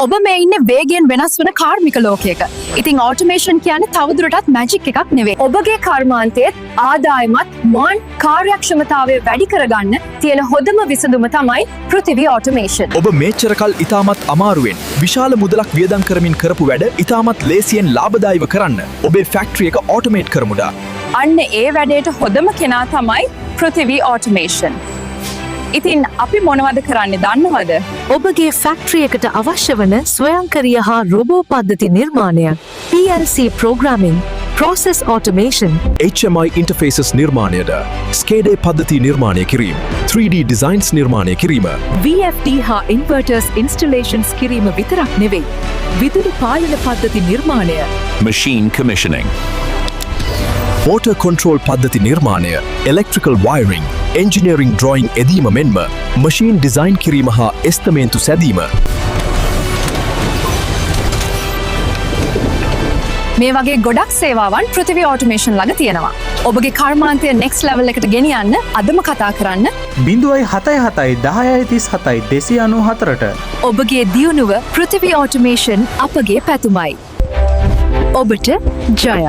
ඔබ මේ ඉන්නේ වේගයෙන් වෙනස් වන කාර්මික ලෝකයක. ඉතින් ඔටෝමේෂන් කියන්නේ තවදුරටත් මැජික් එකක් නෙවෙයි. ඔබගේ කර්මාන්තයේ ආදායමත් මොන් කාර්යක්ෂමතාවය වැඩි කරගන්න තියෙන හොඳම විසඳුම තමයි පෘථිවි ඔටෝමේෂන්. ඔබ මේච්චර කල් ඉතාමත් අමාරුවෙන් විශාල මුදලක් වියදම් කරමින් කරපු වැඩ ඉතාමත් ලේසියෙන් ලාභදායීව කරන්න ඔබේ ෆැක්ටරි එක ඔටෝමේට් කරමුඩා. අන්න ඒ වැඩේට හොඳම කෙනා තමයි පෘථිවි ඔටෝමේෂන්. ඉතින් අපි මොනවද කරන්නේ දන්නවද? ඔබගේ ෆැක්ටරි එකට අවශ්‍ය වන ස්වයංක්‍රීය හා රොබෝ පද්ධති නිර්මාණය, PLC programming, process automation, HMI interfaces නිර්මාණයද, SCADA පද්ධති නිර්මාණය කිරීම, 3D designs නිර්මාණය කිරීම, VFD හා inverters installations කිරීම විතරක් නෙවෙයි, විදුලි පාලන පද්ධති නිර්මාණය, Machine commissioning. motor control පද්ධති නිර්මාණය, electrical wiring, engineering drawing එදීම මෙන්ම machine design කිරීම හා එස්තමේන්තු සැදීම. මේ වගේ ගොඩක් සේවාවන් පෘථිවි ඔටෝමේෂන් ළඟ තියෙනවා. ඔබගේ කර්මාන්තය next level එකට ගෙනියන්න අදම කතා කරන්න 0777 ඔබගේ දියුණුව පෘථිවි ඔටෝමේෂන් අපගේ පැතුමයි. ඔබට ජය.